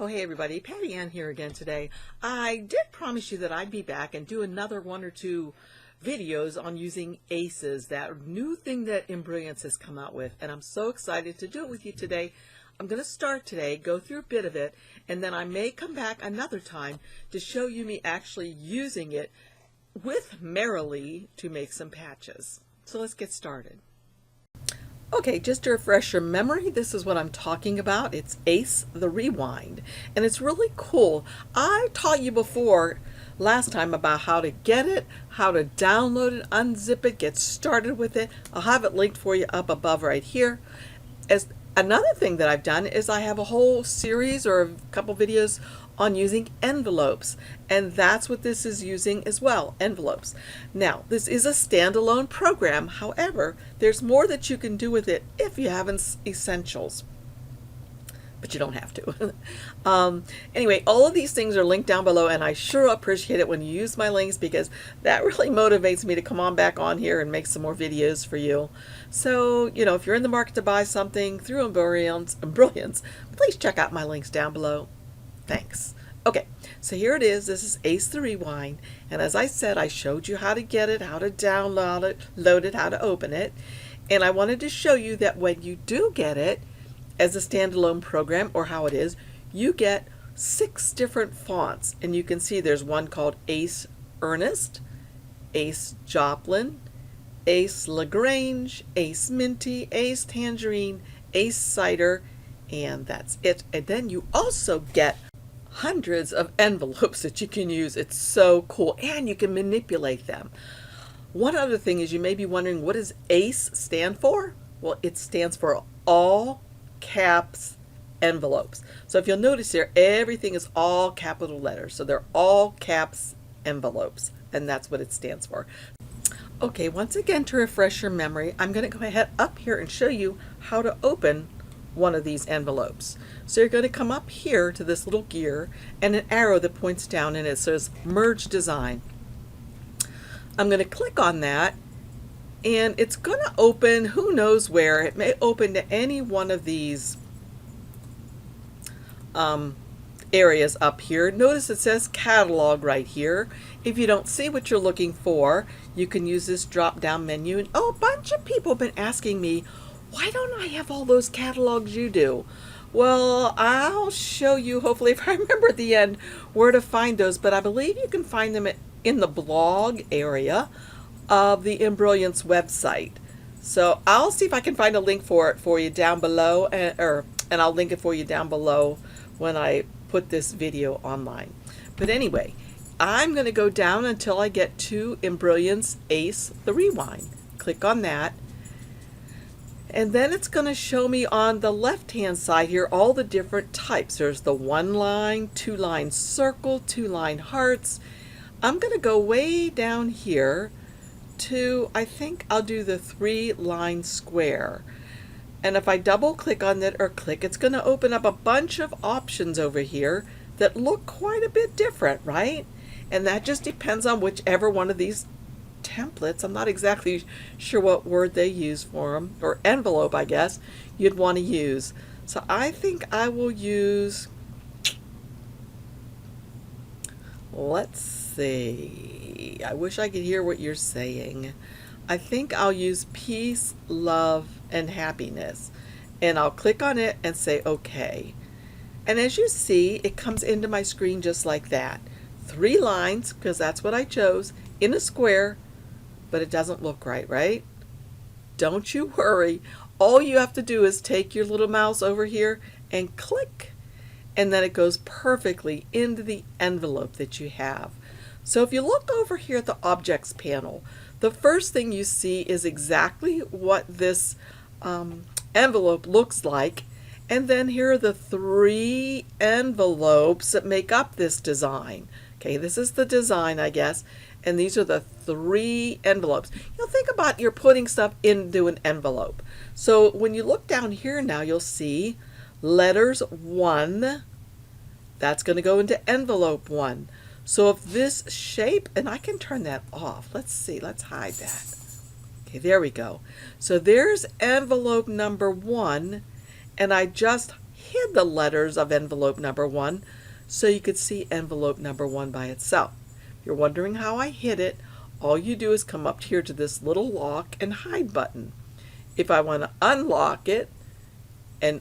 Oh, hey everybody, Patty-Anne here again today. I did promise you that I'd be back and do another one or two videos on using ACEs, that new thing that Embrilliance has come out with, and I'm so excited to do it with you today. I'm going to start today, go through a bit of it, and then I may come back another time to show you me actually using it with Merrowly to make some patches. So let's get started. Okay, just to refresh your memory, this is what I'm talking about. It's ACE the Rewind, and it's really cool. I taught you before last time about how to get it, how to download it, unzip it, get started with it. I'll have it linked for you up above right here. As another thing that I've done is I have a whole series or a couple videos on using envelopes, and that's what this is using as well, envelopes. Now, this is a standalone program. However, there's more that you can do with it if you have essentials, but you don't have to. Anyway, all of these things are linked down below, and I sure appreciate it when you use my links, because that really motivates me to come on back on here and make some more videos for you. So, you know, if you're in the market to buy something through Embrilliance, please check out my links down below. Thanks. Okay, so here it is. This is ACE the Rewind, and as I said, I showed you how to get it, how to download it, load it, how to open it, and I wanted to show you that when you do get it as a standalone program, or how it is, you get 6 different fonts, and you can see there's one called ACE Earnest, ACE Joplin, ACE Lagrange, ACE Minty, ACE Tangerine, ACE Cider, and that's it. And then you also get hundreds of envelopes that you can use. It's so cool, and you can manipulate them. One other thing is, you may be wondering, what does ACE stand for? Well, it stands for all caps envelopes. So if you'll notice here, everything is all capital letters, so they're all caps envelopes, and that's what it stands for. Okay, once again, to refresh your memory, I'm going to go ahead up here and show you how to open one of these envelopes. So you're going to come up here to this little gear and an arrow that points down, and it says Merge Design. I'm going to click on that, and it's going to open who knows where. It may open to any one of these areas up here. Notice it says Catalog right here. If you don't see what you're looking for, you can use this drop down menu. And oh, a bunch of people have been asking me, why don't I have all those catalogs you do? Well, I'll show you, hopefully, if I remember at the end, where to find those, but I believe you can find them in the blog area of the Embrilliance website. So I'll see if I can find a link for it for you down below, and I'll link it for you down below when I put this video online. But anyway, I'm going to go down until I get to Embrilliance ACE the Rewind. Click on that. And then it's going to show me on the left hand side here all the different types. There's the 1-line, 2-line circle, 2-line hearts. I'm going to go way down here to, I think I'll do the 3-line square. And if I double click on that or click, it's going to open up a bunch of options over here that look quite a bit different, right? And that just depends on whichever one of these templates, I'm not exactly sure what word they use for them, or envelope, I guess, you'd want to use. So I think I will use, let's see, I wish I could hear what you're saying. I think I'll use Peace, Love, and Happiness, and I'll click on it and say OK. And as you see, it comes into my screen just like that. 3 lines, because that's what I chose, in a square, but it doesn't look right, right? Don't you worry. All you have to do is take your little mouse over here and click, and then it goes perfectly into the envelope that you have. So if you look over here at the Objects panel, the first thing you see is exactly what this envelope looks like, and then here are the 3 envelopes that make up this design. Okay, this is the design, I guess, and these are the 3 envelopes. You'll think about you're putting stuff into an envelope. So when you look down here now, you'll see letters 1. That's going to go into envelope 1. So if this shape, and I can turn that off. Let's see, let's hide that. Okay, there we go. So there's envelope number 1, and I just hid the letters of envelope number 1 so you could see envelope number 1 by itself. If you're wondering how I hid it, all you do is come up here to this little lock and hide button. If I want to unlock it and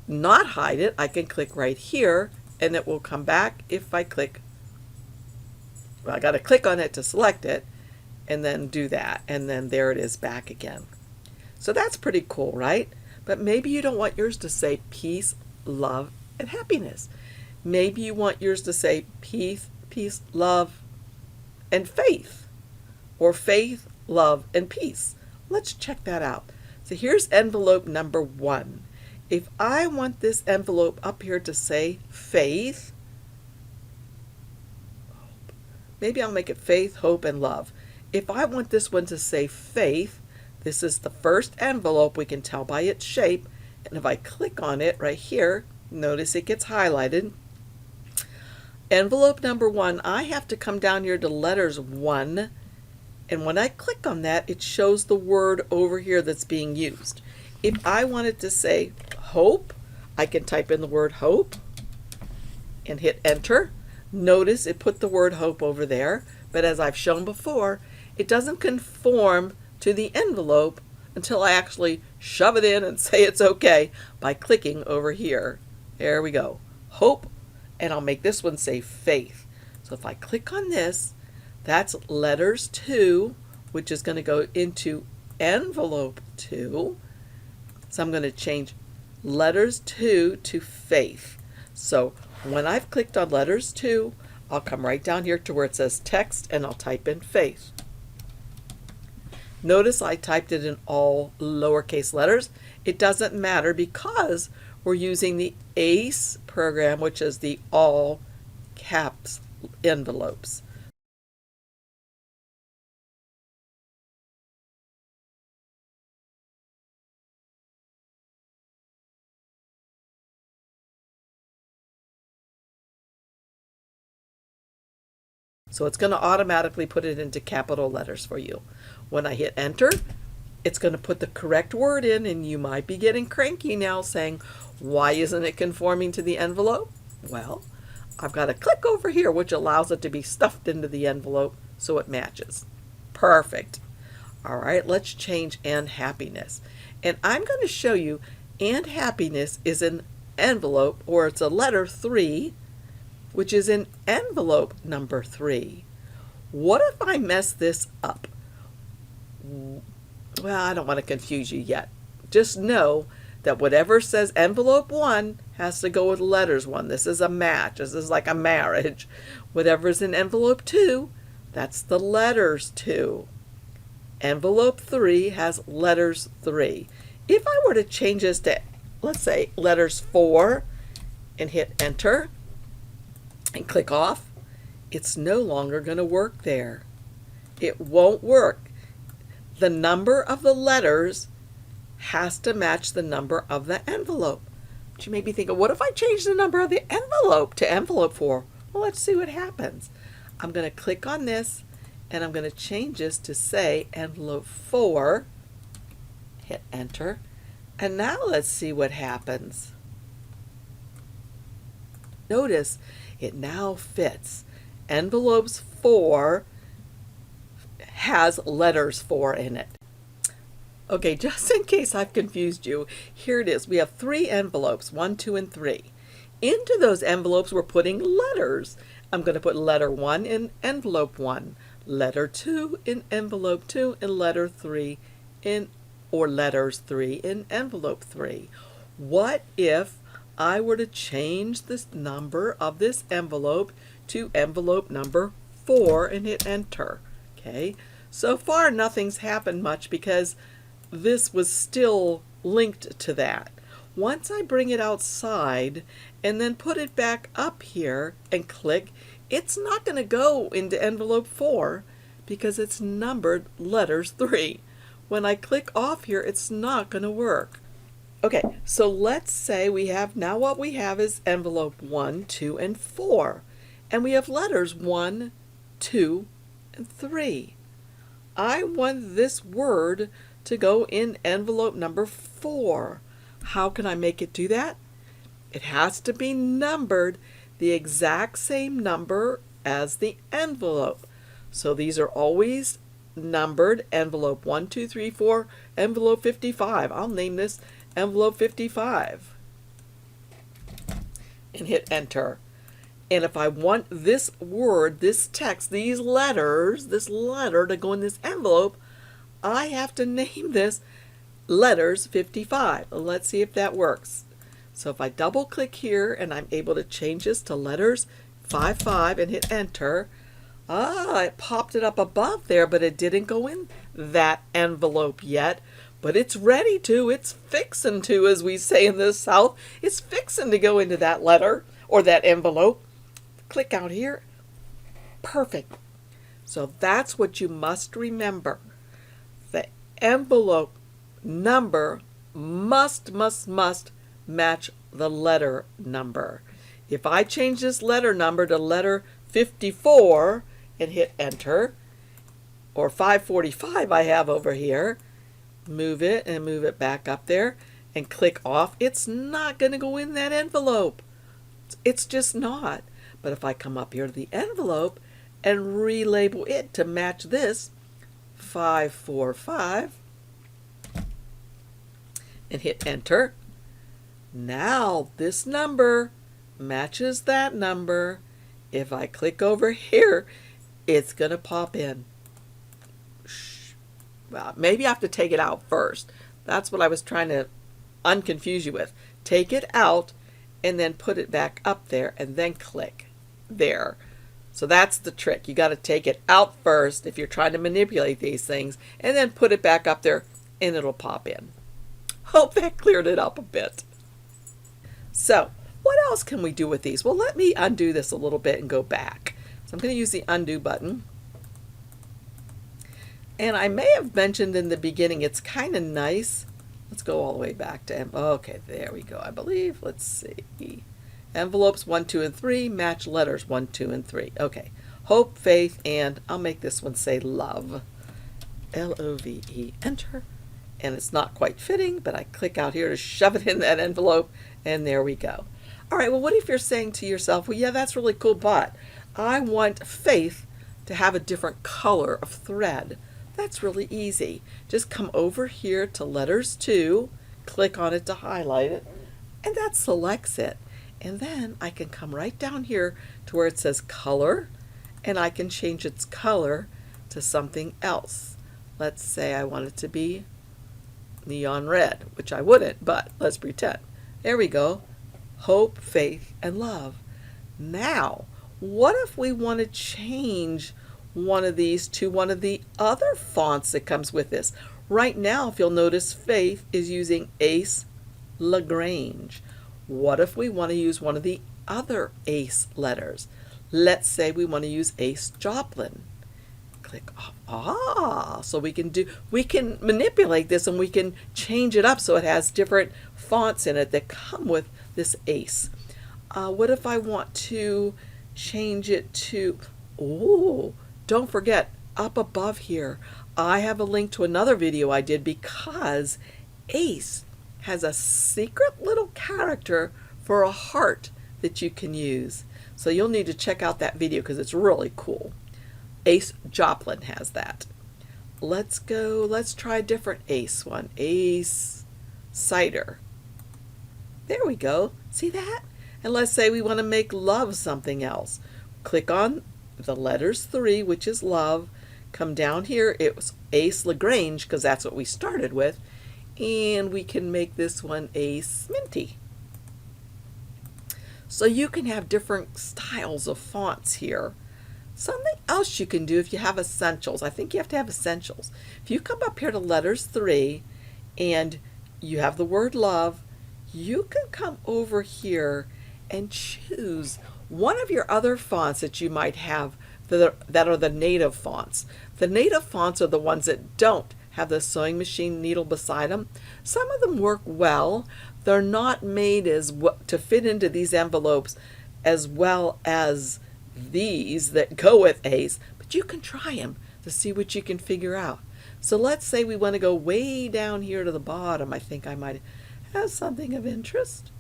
not hide it, I can click right here and it will come back if I click. Well, I got to click on it to select it and then do that, and then there it is back again. So that's pretty cool, right? But maybe you don't want yours to say peace, love, and happiness. Maybe you want yours to say peace, love, and faith, or faith, love, and peace. Let's check that out. So here's envelope number 1. If I want this envelope up here to say faith, maybe I'll make it faith, hope, and love. If I want this one to say faith, this is the first envelope, we can tell by its shape, and if I click on it right here, notice it gets highlighted. Envelope number 1, I have to come down here to letters 1, and when I click on that, it shows the word over here that's being used. If I wanted to say hope, I can type in the word hope and hit enter. Notice it put the word hope over there, but as I've shown before, it doesn't conform to the envelope until I actually shove it in and say it's okay by clicking over here. There we go. Hope, and I'll make this one say faith. So if I click on this, that's letters 2, which is going to go into envelope 2. So I'm going to change letters 2 to faith. So when I've clicked on letters 2, I'll come right down here to where it says text and I'll type in faith. Notice I typed it in all lowercase letters. It doesn't matter because we're using the ACE program, which is the all caps envelopes. So it's going to automatically put it into capital letters for you. When I hit enter, it's going to put the correct word in, and you might be getting cranky now saying, why isn't it conforming to the envelope? Well, I've got to click over here, which allows it to be stuffed into the envelope so it matches. Perfect. All right, let's change and happiness. And I'm going to show you and happiness is an envelope, or it's a letter 3, which is in envelope number 3. What if I mess this up? Well, I don't want to confuse you yet. Just know that whatever says envelope 1 has to go with letters 1. This is a match. This is like a marriage. Whatever's in envelope 2, that's the letters 2. Envelope 3 has letters 3. If I were to change this to, let's say, letters 4 and hit enter and click off, it's no longer going to work there. It won't work. The number of the letters has to match the number of the envelope. But you may be thinking, what if I change the number of the envelope to envelope 4? Well, let's see what happens. I'm going to click on this and I'm going to change this to say envelope 4. Hit enter. And now let's see what happens. Notice it now fits. Envelopes 4 has letters 4 in it. Okay, just in case I've confused you, here it is. We have 3 envelopes, 1, 2, and 3. Into those envelopes we're putting letters. I'm going to put letter 1 in envelope 1, letter 2 in envelope 2, and letter 3 in, or letters 3 in envelope 3. What if I were to change this number of this envelope to envelope number 4 and hit enter? Okay, so far nothing's happened much because this was still linked to that. Once I bring it outside and then put it back up here and click, it's not going to go into envelope 4 because it's numbered letters 3. When I click off here, it's not going to work. Okay, so let's say we have, now what we have is envelope 1, 2, and 4. And we have letters 1, 2, and 3. I want this word to go in envelope number 4. How can I make it do that? It has to be numbered the exact same number as the envelope. So these are always numbered: envelope 1, 2, 3, 4, envelope 55. I'll name this envelope 55 and hit enter. And if I want this word, this text, these letters, this letter to go in this envelope, I have to name this letters 55. Let's see if that works. So if I double click here and I'm able to change this to letters 55 and hit enter, it popped it up above there, but it didn't go in that envelope yet. But it's ready to, it's fixin' to, as we say in the South. It's fixin' to go into that letter or that envelope. Click out here. Perfect. So that's what you must remember. The envelope number must match the letter number. If I change this letter number to letter 54 and hit enter, or 545 I have over here, move it and move it back up there and click off, it's not going to go in that envelope. It's just not. But if I come up here to the envelope and relabel it to match this 545 and hit enter, now this number matches that number. If I click over here, it's going to pop in. Well, maybe I have to take it out first. That's what I was trying to unconfuse you with. Take it out and then put it back up there and then click there. So that's the trick. You got to take it out first if you're trying to manipulate these things, and then put it back up there and it'll pop in. Hope that cleared it up a bit. So what else can we do with these? Well, let me undo this a little bit and go back. So I'm going to use the undo button. And I may have mentioned in the beginning, it's kind of nice. Let's go all the way back to, okay, there we go, I believe. Let's see. Envelopes 1, 2, and 3 match letters 1, 2, and 3. Okay. Hope, faith, and I'll make this one say love. L-O-V-E. Enter. And it's not quite fitting, but I click out here to shove it in that envelope, and there we go. All right, well, what if you're saying to yourself, well, yeah, that's really cool, but I want faith to have a different color of thread. That's really easy. Just come over here to letters 2, click on it to highlight it, and that selects it. And then I can come right down here to where it says color, and I can change its color to something else. Let's say I want it to be neon red, which I wouldn't, but let's pretend. There we go. Hope, faith, and love. Now, what if we want to change one of these to one of the other fonts that comes with this? Right now, if you'll notice, faith is using ACE Lagrange. What if we want to use one of the other ACE letters? Let's say we want to use ACE Joplin. Click off. So we can manipulate this, and we can change it up so it has different fonts in it that come with this ACE. What if I want to change it to, don't forget, up above here, I have a link to another video I did, because ACE has a secret little character for a heart that you can use. So you'll need to check out that video because it's really cool. ACE Joplin has that. Let's try a different ACE one. ACE Cider. There we go. See that? And let's say we want to make love something else. Click on the letters 3, which is love. Come down here. It was ACE Lagrange because that's what we started with. And we can make this one ACE Minty. So you can have different styles of fonts here. Something else you can do if you have essentials. I think you have to have essentials. If you come up here to letters 3 and you have the word love, you can come over here and choose one of your other fonts that you might have that are the native fonts. The native fonts are the ones that don't have the sewing machine needle beside them. Some of them work well. They're not made to fit into these envelopes as well as these that go with ACE, but you can try them to see what you can figure out. So let's say we want to go way down here to the bottom. I think I might have something of interest.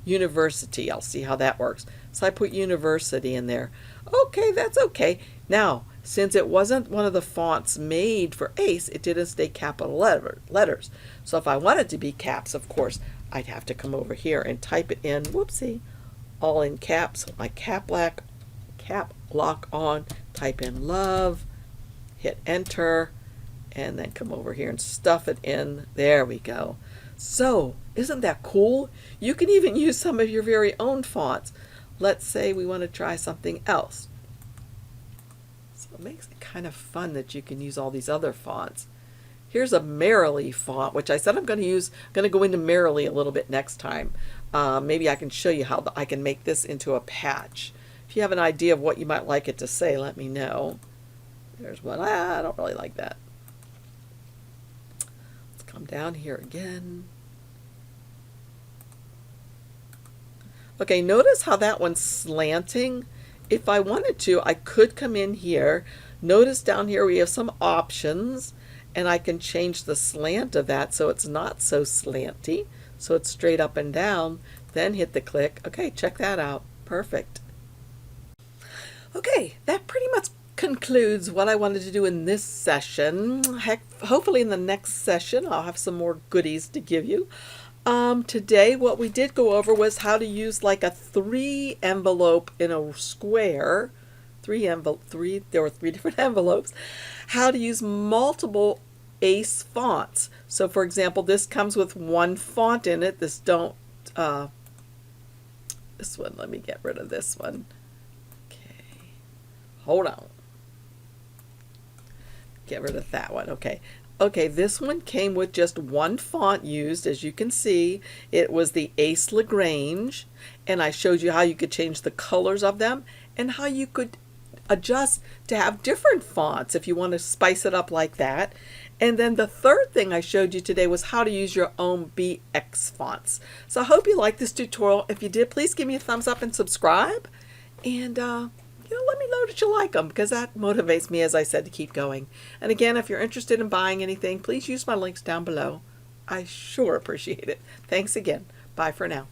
University. I'll see how that works. So I put University in there. Okay, that's okay. Now, since it wasn't one of the fonts made for ACE, it didn't stay capital letters. So if I wanted to be caps, of course, I'd have to come over here and type it in, whoopsie, all in caps, my cap lock on, type in love, hit enter, and then come over here and stuff it in. There we go. So, isn't that cool? You can even use some of your very own fonts. Let's say we want to try something else. So it makes it kind of fun that you can use all these other fonts. Here's a Merrowly font, which I said I'm going to use. I'm going to go into Merrowly a little bit next time. Maybe I can show you how I can make this into a patch. If you have an idea of what you might like it to say, let me know. There's one. I don't really like that. Let's come down here again. Okay, notice how that one's slanting. If I wanted to, I could come in here. Notice down here we have some options, and I can change the slant of that so it's not so slanty, so it's straight up and down. Then hit the click. Okay, check that out. Perfect. Okay, that pretty much concludes what I wanted to do in this session. Heck, hopefully in the next session I'll have some more goodies to give you. Today what we did go over was how to use like a 3 envelope in a square. There were 3 different envelopes. How to use multiple ACE fonts. So for example, this comes with 1 font in it. This one, let me get rid of this one. Okay, hold on. Get rid of that one. Okay. Okay, this one came with just 1 font used, as you can see. It was the ACE Lagrange, and I showed you how you could change the colors of them and how you could adjust to have different fonts if you want to spice it up like that. And then the third thing I showed you today was how to use your own BX fonts. So I hope you liked this tutorial. If you did, please give me a thumbs up and subscribe. And let me know that you like them, because that motivates me, as I said, to keep going. And again, if you're interested in buying anything, please use my links down below. I sure appreciate it. Thanks again. Bye for now.